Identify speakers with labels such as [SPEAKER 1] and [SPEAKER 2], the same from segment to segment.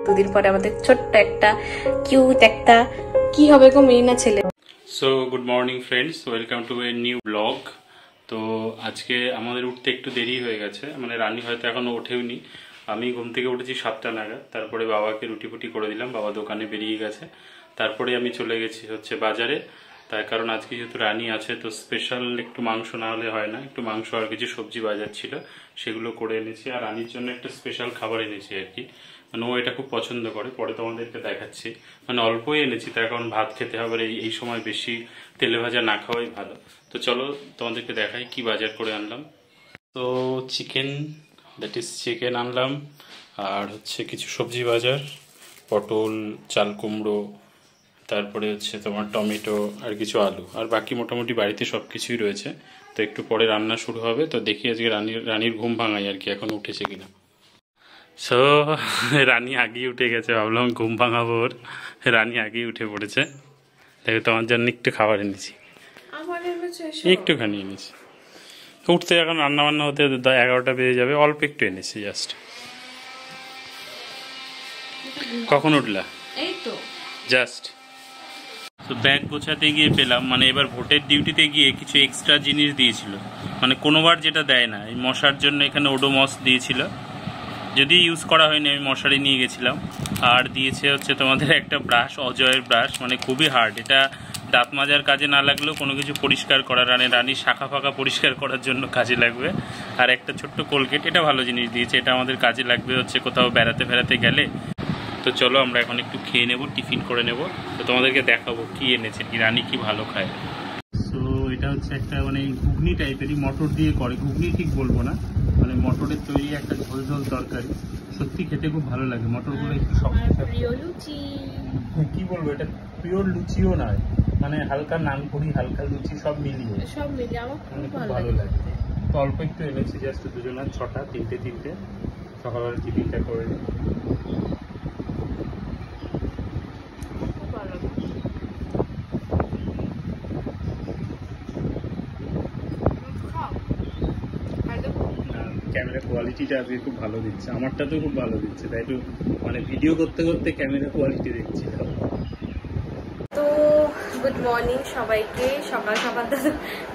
[SPEAKER 1] দুদিন পরে আমাদের ছোট্ট একটা কিউট একটা কি হবে গো মেরিনা ছেলে।
[SPEAKER 2] So good morning friends, welcome to a new blog. তো আজকে আমাদের উঠতে একটু দেরি হয়ে গেছে, মানে রানী হয়তো এখনো ওঠেওনি। আমি ঘুম থেকে উঠেছি 7টা নাগাদ, তারপরে বাবাকে রুটি ফুটি করে দিলাম, বাবা দোকানে বেরিয়ে গেছে। তারপরে আমি চলে গেছি হচ্ছে বাজারে, তার কারণ আজকে যেহেতু রানী আছে তো স্পেশাল একটু মাংস না হলে হয় না, একটু মাংস আর কিছু সবজি বাজার ছিল সেগুলো করে এনেছি। আর রানীর জন্য একটা স্পেশাল খাবার এনেছি আর কি, মানে ও এটা খুব পছন্দ করে, পরে তোমাদেরকে দেখাচ্ছি। মানে অল্পই এনেছি তার কারণ ভাত খেতে হবে, এই সময় বেশি তেলে ভাজা না খাওয়াই ভালো। তো চলো তোমাদেরকে দেখাই কি বাজার করে আনলাম। তো চিকেন, দ্যাট ইজ চিকেন আনলাম, আর হচ্ছে কিছু সবজি বাজার, পটল, চাল কুমড়ো, তারপরে হচ্ছে তোমার টমেটো আর কিছু আলু, আর বাকি মোটামুটি বাড়িতে সব কিছুই রয়েছে। তো একটু পরে রান্না শুরু হবে, তো দেখি আজকে রানীর ঘুম ভাঙাই আর কি, এখন উঠেছে কিনা। সো রানী আগেই উঠে গেছে, ভাবলাম ঘুম ভাঙাবো ওর, রানী আগেই উঠে পড়েছে। দেখো তোমার জন্য একটু খাবার এনেছি, একটুখানি এনেছি। উঠতে এখন রান্না বান্না হতে 11টা বেজে যাবে, অল্প একটু এনেছি জাস্ট। কখন উঠলা?
[SPEAKER 1] এই তো
[SPEAKER 2] জাস্ট। তো ব্যাগ গোছাতে গিয়ে পেলাম, মানে এবার ভোটের ডিউটিতে গিয়ে কিছু এক্সট্রা জিনিস দিয়েছিল, মানে কোনোবার যেটা দেয় না। এই মশার জন্য এখানে ওডোমস দিয়েছিল, যদি ইউজ করা হয়নি, আমি মশারি নিয়ে গেছিলাম। আর দিয়েছে হচ্ছে তোমাদের একটা ব্রাশ, অজয়ের ব্রাশ, মানে খুবই হার্ড। এটা দাঁত মাজার কাজে না লাগলেও কোনো কিছু পরিষ্কার করার, রানীর শাখা ফাঁকা পরিষ্কার করার জন্য কাজে লাগবে। আর একটা ছোট্ট কোলগেট, এটা ভালো জিনিস দিয়েছে, এটা আমাদের কাজে লাগবে হচ্ছে কোথাও বেড়াতে গেলে। তো চলো আমরা এখন একটু খেয়ে নেব, টিফিন করে নেব, তো তোমাদেরকে দেখাবো কি এনেছে, কি রানী কি ভালো খায়। সো এটা হচ্ছে একটা মানে ঘুগনি টাইপেরই, মটর দিয়ে করে, ঘুগনি ঠিক বলবো না, মানে মটরের তৈরি একটা ঝোল ঝোল তরকারি। সত্যি খেতে খুব ভালো লাগে, মটরগুলো একটু শক্ত। কি বলবো, এটা পিওর লুচিও নয়, মানে হালকা নানপুরি, হালকা লুচি, সব মিলিয়ে আমার খুব ভালো লাগে। তো অল্প একটু এনেছি, জাস্ট দুজনের 6টা, তিনটে সকালবেলা টিফিনটা করে নিই। ক্যামেরা কোয়ালিটিটা আজকে খুব ভালো দিচ্ছে, আমারটা তো খুব ভালো দিচ্ছে, তাই একটু মানে ভিডিও করতে করতে ক্যামেরা কোয়ালিটি দেখছিলাম।
[SPEAKER 1] তো গুড মর্নিং সবাইকে। সকাল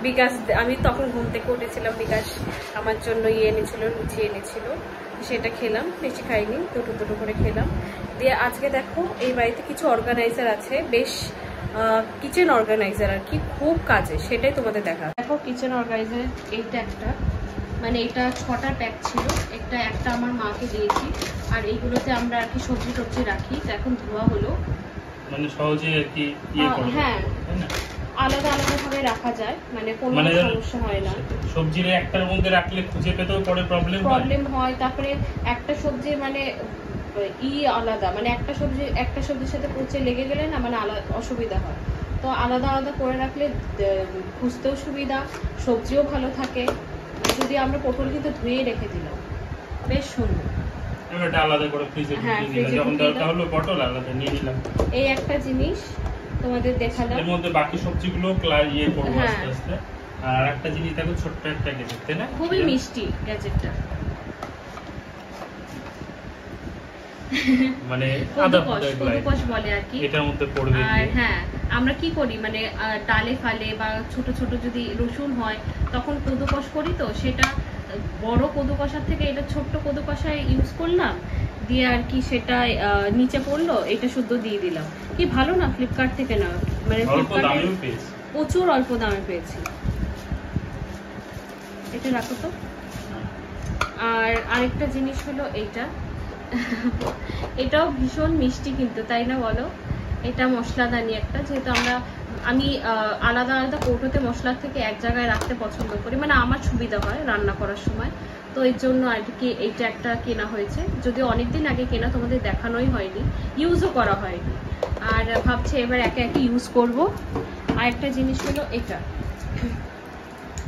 [SPEAKER 1] বিকাশ, আমি তখন ঘুম থেকে উঠেছিলাম, বিকাশ আমার জন্য এনেছিল, লুচি এনেছিল, সেটা খেলাম, বেশি খাইনি, দুটো করে খেলাম। দিয়ে আজকে দেখো এই বাড়িতে কিছু অর্গানাইজার আছে, বেশ কিচেন অর্গানাইজার আর কি, খুব কাজে, সেটাই তোমাদের দেখা। দেখো কিচেন অর্গানাইজার, এইটা একটা, মানে এটা 6টা প্যাক ছিল, একটা আমার মাকে দিয়েছি। আর এইগুলোতে আমরা আর কি সবজি টবজি রাখি, তো এখন ধোয়া হলো, মানে সহজে আর কি হ্যাঁ আলাদা ভাবে রাখা যায়, মানে কোনো সমস্যা হয় না। সবজির একটার মধ্যে রাখলে খুঁজে পেতেও পরে প্রবলেম হয়। তারপরে একটা সবজি মানে আলাদা, মানে একটা সবজির সাথে পচে লেগে গেলে না, মানে অসুবিধা হয়। তো আলাদা করে রাখলে খুঁজতেও সুবিধা, সবজিও ভালো থাকে। যদি আমরা পটল কিন্তু ধুয়ে রেখে দিলাম, বেশ সুন্দর। এই একটা জিনিস তোমাদের দেখালাম, এর মধ্যে বাকি সবজিগুলো ইয়ে করব আস্তে আস্তে। আর একটা জিনিস দেখো, ছোট্ট একটা গ্যাজেট, তাই না? খুবই মিষ্টি গ্যাজেটটা, মানে কদুকস বলে আর কি, এটার মধ্যে পড়বে। আর হ্যাঁ, আমরা কি করি মানে ডালে ফালে বা ছোট যদি রসুন হয় তখন কদুকস করি, তো সেটা বড় কদু কষার থেকে এটা ছোট্ট কদু কষায় ইউজ করলাম, দিয়ে আর কি সেটা নিচে পড়লো, এটা শুদ্ধ দিয়ে দিলাম। কি ভালো না, ফ্লিপকার্ট থেকে না, মানে প্রচুর অল্প দামে পেয়েছি। এটা রাখো তো। আর আরেকটা জিনিস হলো এইটা, এটাও ভীষণ মিষ্টি কিন্তু, তাই না বলো? এটা মশলাদানি একটা, যেহেতু আমি আলাদা কৌটোতে মশলার থেকে এক জায়গায় রাখতে পছন্দ করি, মানে আমার সুবিধা হয় রান্না করার সময়, তো এর জন্য আর কি এইটা একটা কেনা হয়েছে। যদিও অনেকদিন আগে কেনা, তোমাদের দেখানোই হয়নি, ইউজও করা হয়নি, আর ভাবছি এবার একে ইউজ করব। আর একটা জিনিস হলো এটা,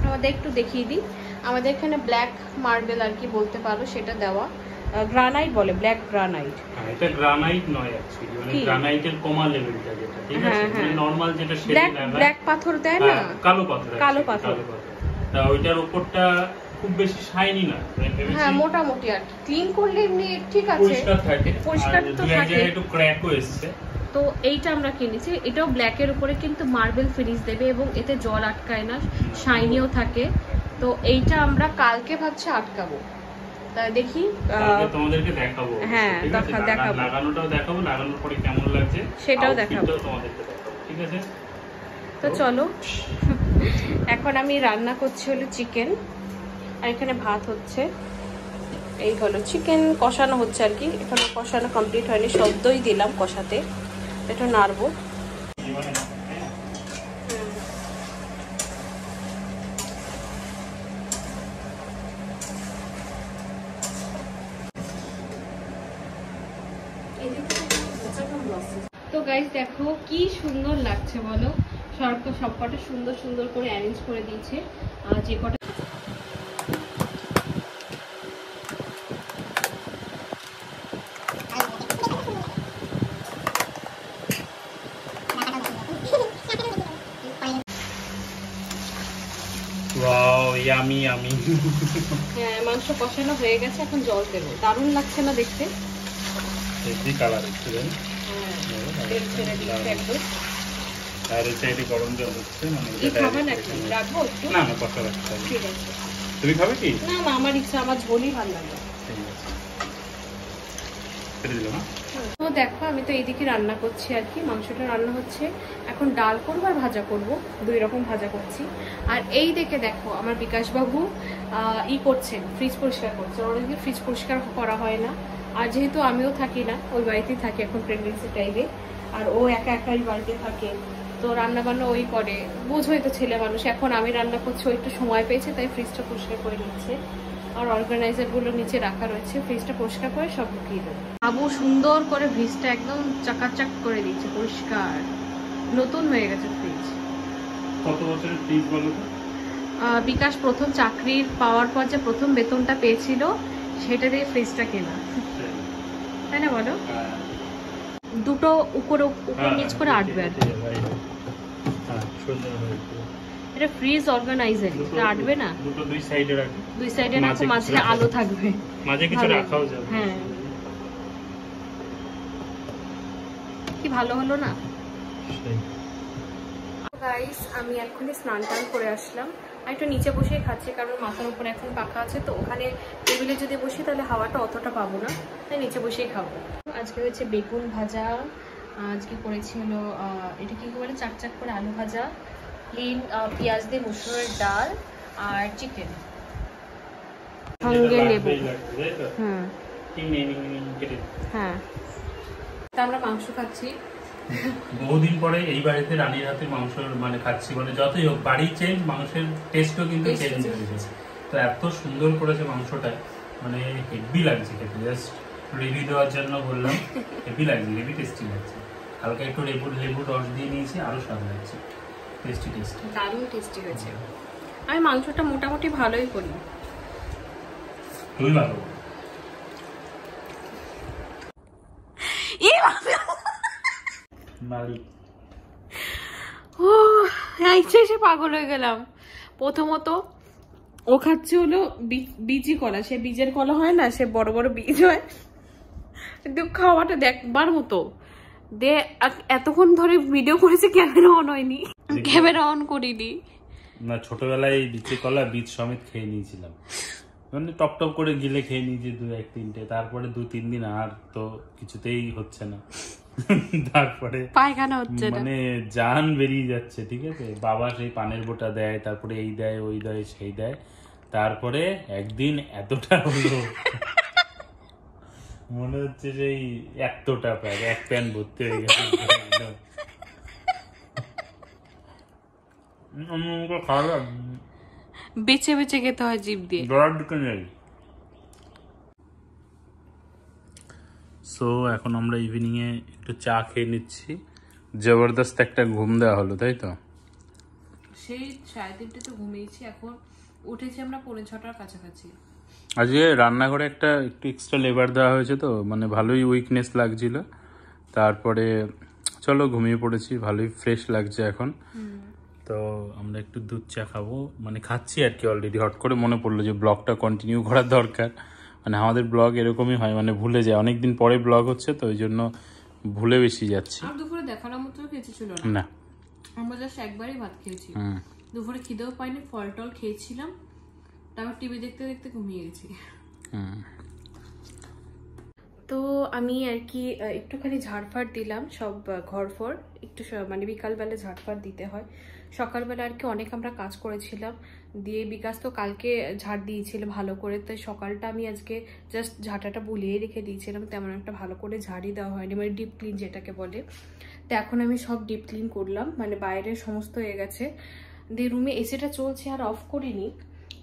[SPEAKER 1] আমাদের একটু দেখিয়ে দিই, আমাদের এখানে ব্ল্যাক মার্বেল আর কি বলতে পারো, সেটা দেওয়া, গ্রানাইট বলে, ব্ল্যাক গ্রানাইট। এটা গ্রানাইট নয় অ্যাকচুয়ালি, মানে গ্রানাইটের কমা লেভেলটা যেটা, ঠিক আছে, মানে নরমাল যেটা শেডে লাগায়, ব্ল্যাক পাথর দেয় না, কালো পাথর।
[SPEAKER 2] তা ওইটার উপরটা খুব বেশি শাইনি না,
[SPEAKER 1] হ্যাঁ মোটামুটি আর কি ক্লিন করলে এমনি ঠিক আছে,
[SPEAKER 2] পরিষ্কার থাকে,
[SPEAKER 1] পরিষ্কার তো থাকে,
[SPEAKER 2] একটু ক্র্যাকও এসছে।
[SPEAKER 1] তো এইটা আমরা কিনেছি, এটাও ব্ল্যাকের উপরে কিন্তু মার্বেল ফিনিশ দেবে এবং এতে জল আটকায় না, শাইনিও থাকে। তো এইটা আমরা কালকে ভাবছি আটকাবো, তাই দেখি
[SPEAKER 2] তোমাদেরকে দেখাবো।
[SPEAKER 1] হ্যাঁ দেখাবো,
[SPEAKER 2] লাগানোটাও দেখাবো, লাগানোর পরে কেমন লাগছে
[SPEAKER 1] সেটাও দেখাবো,
[SPEAKER 2] তোমাদেরকে দেখাবো, ঠিক আছে?
[SPEAKER 1] তো চলো এখন আমি রান্না করছি হলো চিকেন, আর এখানে ভাত হচ্ছে, এই হলো চিকেন কষানো হচ্ছে আর কি, এখনো কষানো কমপ্লিট হয়নি, সদ্যই দিলাম কষাতে, এটা নাড়বো। তো গাইস দেখো কি সুন্দর লাগছে বলো, সবকটা সুন্দর সুন্দর করে অ্যারেঞ্জ করে দিয়েছে, আর যে কটা হ্যাঁ মাংস কষানো হয়ে গেছে, এখন জল দেবো, দারুণ লাগছে না দেখতে, একদম।
[SPEAKER 2] আর এই সাইডে গরম জল হচ্ছে, মানে
[SPEAKER 1] খাবে নাকি রাখবো একটু?
[SPEAKER 2] না কষা রাখতে হবে।
[SPEAKER 1] ঠিক আছে,
[SPEAKER 2] তুমি খাবে কি?
[SPEAKER 1] না না আমার ইচ্ছা, আমার ঝোলই ভালো লাগে। তো দেখো আমি তো এইদিকে রান্না করছি আর কি, মাংসটা রান্না হচ্ছে, এখন ডাল করবো আর ভাজা করব, দুই রকম ভাজা করছি। আর এই দিকে দেখো আমার বিকাশ বাবু করছেন, ফ্রিজ পরিষ্কার করছে, অনেকদিন ফ্রিজ পরিষ্কার করা হয় না, আর যেহেতু আমিও থাকি না, ওই বাড়িতেই থাকি এখন প্রেগনেন্সি টাইমে, আর ও একা একাই বাড়িতে থাকে, তো রান্না বান্না ওই করে, বোঝোই তো ছেলে মানুষ, এখন আমি রান্না করছি, ও একটু সময় পেয়েছে তাই ফ্রিজটা পরিষ্কার করে নিচ্ছে, আর অর্গানাইজার গুলো নিচে রাখা রয়েছে, ফ্রিজটা পরিষ্কার করে সব ঢুকিয়ে দেবো। বাবু সুন্দর করে ফ্রিজটা একদম চাকাচাক করে দিচ্ছে, পরিষ্কার নতুন হয়ে গেছে ফ্রিজ।
[SPEAKER 2] কত বছরের ফ্রিজ বলো তো?
[SPEAKER 1] বিকাশ প্রথম চাকরির পাওয়ার পর যে প্রথম বেতনটা পেয়েছিল সেটা দিয়ে ফ্রিজটা কেনা, তাই না বলো? দুটো উপর নিচ করে আটবে আর কি, এটা ফ্রিজ অর্গানাইজার, এটা আটবে না,
[SPEAKER 2] দুটো দুই সাইডে রাখো,
[SPEAKER 1] দুই সাইডে রাখো, মাঝে আলো থাকবে,
[SPEAKER 2] মাঝে কিছু রাখাও যাবে।
[SPEAKER 1] হ্যাঁ কি ভালো হলো না গাইস। আমি এখনই স্নান টান করে আসলাম, আর একটু নিচে বসেই খাচ্ছি, কারণ মাথার উপরে এখন পাখা আছে, তো ওখানে টেবিলে যদি বসি তাহলে হাওয়াটা অতটা পাবো না, তাই নিচে বসেই খাবো। আজকে হচ্ছে বেগুন ভাজা, আজকে করেছি হলো এটা কি বলে চাকচাক করে আলু ভাজা, প্লেন পেঁয়াজ দিয়ে মসুরের ডাল, আর চিকেন সঙ্গে লেবু। হ্যাঁ তা আমরা মাংস খাচ্ছি
[SPEAKER 2] বহুদিন পরে এই বাড়িতে রানীর হাতে মাংস মানে খাচ্ছি, মানে যতই হোক বাড়ি চেঞ্জ, মাংসের টেস্টও কিন্তু চেঞ্জ হয়ে গেছে, তো এত সুন্দর করেছে মাংসটা, মানে হেভি লাগছে খেতে, জাস্ট রিভিউ দেওয়ার জন্য বললাম, হেভি লাগছে, হেভি টেস্টি লাগছে, হালকা একটু লেবুর রস দিয়ে নিয়েছি, আরো স্বাদ লাগছে, টেস্টি
[SPEAKER 1] দারুণ টেস্টি হয়েছে। আমি মাংসটা মোটামুটি ভালোই করি,
[SPEAKER 2] খুবই ভালো।
[SPEAKER 1] সে পাগল হয়ে গেলাম। প্রথমত ও খাচ্ছে হলো বীজি কলা, সে বীজের কলা হয় না, সে বড় বড় বীজ হয়, কিন্তু খাওয়াটা দেখবার মতো, দে এতক্ষণ ধরে ভিডিও করেছে, ক্যামেরা অন হয়নি, ক্যামেরা অন করিনি
[SPEAKER 2] না, ছোটবেলায় বীজের কলা বীজ সমেত খেয়ে নিয়েছিলাম, মানে টপ টপ করে গিলে খেয়ে নিয়েছি 2-1-3টে, তারপরে 2-3 দিন আর তো কিছুতেই হচ্ছে না, তারপরে
[SPEAKER 1] পায়খানা হচ্ছে না,
[SPEAKER 2] মানে জান বেরিয়ে যাচ্ছে, ঠিক আছে, বাবা সেই পানের বোটা দেয়, তারপরে এই দেয় ওই দেয় সেই দেয়, তারপরে একদিন এতটা হলো মনে হচ্ছে সেই এতটা প্যাক, এক প্যান ভর্তি হয়ে গেছে,
[SPEAKER 1] বেছে বেছে খেতে হয় জিভ দিয়ে।
[SPEAKER 2] সো এখন আমরা ইভিনিং এ একটু চা খেয়ে নিচ্ছি, জবরদস্ত একটা ঘুম দেওয়া হলো, তাই তো?
[SPEAKER 1] সেই 3:30 তো ঘুমিয়েছি, এখন উঠেছি আমরা 5:45 কাছাকাছি।
[SPEAKER 2] আজকে রান্নাঘরে একটু এক্সট্রা লেবার দেওয়া হয়েছে, তো মানে ভালোই উইকনেস লাগছিল, তারপরে চলো ঘুমিয়ে পড়েছি, ভালোই ফ্রেশ লাগছে এখন। তো আমরা একটু দুধ চা খাবো, মানে খাচ্ছি আর কি অলরেডি। হট করে মনে পড়লো যে ব্লগটা কন্টিনিউ করার দরকার। মানে আমাদের ব্লগ এরকমই হয়, মানে ভুলে যায়, অনেকদিন পরে ব্লগ হচ্ছে তো ওই জন্য ভুলে বেশি যাচ্ছি।
[SPEAKER 1] আর দুপুরে দেখানোর মতো কিছু ছিল
[SPEAKER 2] না,
[SPEAKER 1] আমরা জাস্ট একবারই ভাত খেয়েছি। দুপুরে খিদেও পাইনি, ফল টল খেয়েছিলাম, তারপর টিভি দেখতে দেখতে ঘুমিয়ে গেছি। তো আমি আর কি একটুখানি ঝাড়ফাড় দিলাম, সব ঘরফর একটু, মানে বিকালবেলা ঝাড়ফাড় দিতে হয়। সকালবেলা আর কি অনেক আমরা কাজ করেছিলাম, দিয়ে বিকাশ তো কালকে ঝাড় দিয়েছিল ভালো করে, তাই সকালটা আমি আজকে জাস্ট ঝাঁটাটা বুলিয়ে রেখে দিয়েছিলাম, তেমন একটা ভালো করে ঝাড়ি দেওয়া হয়নি, মানে ডিপ ক্লিন যেটাকে বলে। তো এখন আমি সব ডিপ ক্লিন করলাম, মানে বাইরের সমস্ত হয়ে গেছে। দিয়ে রুমে এসিটা চলছে আর অফ করিনি।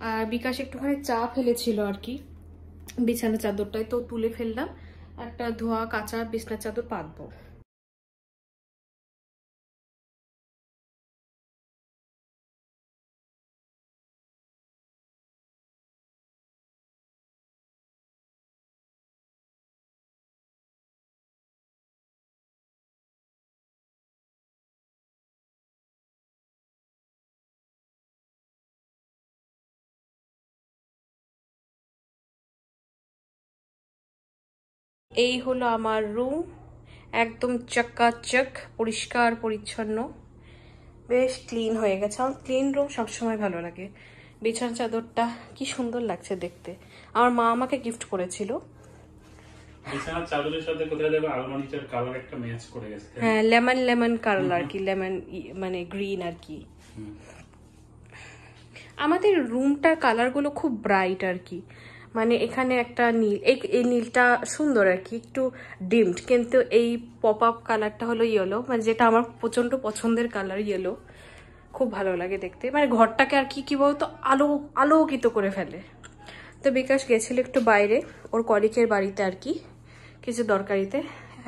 [SPEAKER 1] আর বিকাশ একটুখানি চা ফেলেছিল আর কি বিছানা চাদরটায়, তো তুলে ফেললাম, একটা ধোয়া কাঁচা বিছানা চাদর পাতবো। এই হলো আমার রুম, একদম চকাচক, পরিষ্কার পরিচ্ছন্ন, বেশ ক্লিন হয়ে গেছে। আমার ক্লিন রুম সবসময় ভালো লাগে। বিছানা চাদরটা কি সুন্দর লাগছে দেখতে, আমার মা আমাকে গিফট করেছিল।
[SPEAKER 2] বিছানার চাদরের সাথে কোথায় দেখো আলমারিটার কালার একটা ম্যাচ করে গেছে।
[SPEAKER 1] হ্যাঁ, লেমন লেমন কালার আর কি, লেমন মানে গ্রিন আর কি। আমাদের রুমটার কালারগুলো খুব ব্রাইট আর কি, মানে এখানে একটা নীল, এই নীলটা সুন্দর আর কি, একটু ডিমড, কিন্তু এই পপ আপ কালারটা হলো ইয়েলো, মানে যেটা আমার প্রচন্ড পছন্দের কালার, ইয়েলো খুব ভালো লাগে দেখতে, মানে ঘরটাকে আর কি বলতো আলোকিত করে ফেলে। তো বিকাশ গেছিল একটু বাইরে ওর কলিকের বাড়িতে আর কি, কিছু দরকারিতে,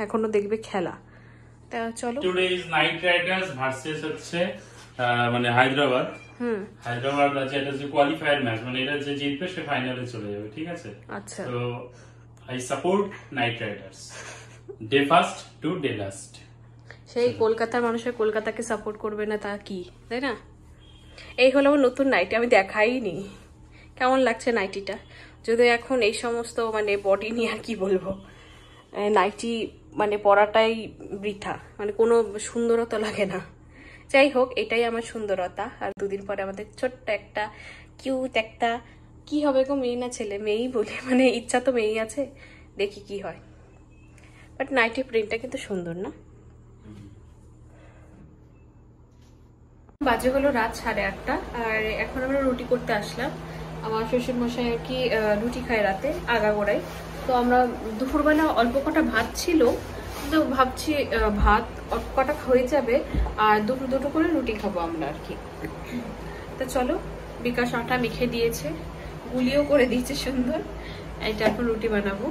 [SPEAKER 1] এখনো দেখবে খেলা। তা চলো,
[SPEAKER 2] today is night Riders versus হচ্ছে মানে হায়দ্রাবাদ। হায়দ্রাবাদ আছে, এটা যে কোয়ালিফায়ার ম্যাচ, মানে এটা যে জিতবে সে ফাইনালে চলে যাবে, ঠিক আছে?
[SPEAKER 1] আচ্ছা,
[SPEAKER 2] তো I support Knight Riders, day first to day last.
[SPEAKER 1] সেই কলকাতার মানুষের কলকাতাকে সাপোর্ট করবে না তা কি, তাই না? এই হলো আমার নতুন নাইটি, আমি দেখাইনি কেমন লাগছে নাইটিটা, যদি এখন এই সমস্ত মানে বডি নিয়ে আর কি বলবো, নাইটি মানে পরাটাই বৃথা, মানে কোনো সুন্দরতা লাগে না। যাই হোক, এটাই আমার সুন্দরতা। আর দুদিন পরে আমাদের ছোট্ট একটা কিউট একটা কি হবে গো, মেয়ে না ছেলে? মেয়েই বলি, মানে ইচ্ছা তো মেয়েই আছে, দেখি কি হয়। বাট নাইটি প্রিন্টটা কিন্তু সুন্দর না? বাজে হলো রাত 8:30, আর এখন আমরা রুটি করতে আসলাম। আমার শ্বশুর মশাই আর কি রুটি খায় রাতে আগাগোড়াই, তো আমরা দুপুরবেলা অল্প কটা ভাত ছিল, তো ভাবছি ভাত অল্প কটা হয়ে যাবে, আর দুটো করে রুটি খাবো আমরা আর কি। তো চলো, বিকাশ আটা মেখে দিয়েছে, গুলিও করে দিয়েছে সুন্দর, এটা এখন রুটি বানাবো।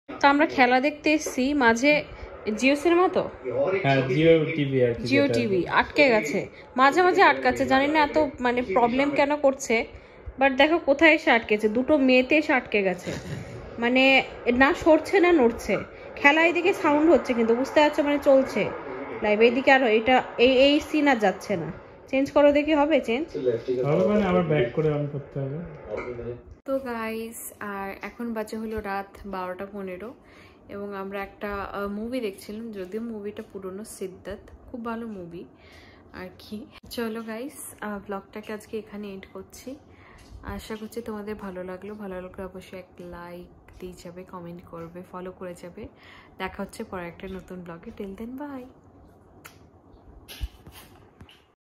[SPEAKER 1] তো আমরা খেলা দেখতে এসেছি, মাঝে জিও সিনেমা, তো
[SPEAKER 2] হ্যাঁ
[SPEAKER 1] জিও টিভি আটকে গেছে, মাঝে মাঝে আটকাচ্ছে, জানি না এত মানে প্রবলেম কেন করছে। বাট দেখো কোথায় এসে আটকেছে, দুটো মেয়েতে এসে আটকে গেছে, মানে না সরছে না নড়ছে। খেলা এদিকে সাউন্ড হচ্ছে কিন্তু বুঝতে পারছো, মানে চলছে লাইভ, এইদিকে আর এটা এই সিন আর যাচ্ছে না। চেঞ্জ করো দেখি, হবে চেঞ্জ
[SPEAKER 2] হবে, মানে আবার ব্যাক করে অন করতে হবে।
[SPEAKER 1] তো গাইস, আর এখন বাজে হলো রাত 12:15, এবং আমরা একটা মুভি দেখছিলাম, যদিও মুভিটা পুরনো, সিদ্ধার্থ, খুব ভালো মুভি আর কি। চলো গাইস, ব্লগটাকে আজকে এখানে এন্ড করছি। আশা করছি তোমাদের ভালো লাগলো অবশ্যই একটা লাইক দিয়ে যাবে, কমেন্ট করবে, ফলো করে যাবে। দেখা হচ্ছে পরে একটা নতুন ব্লগে। Till then, by.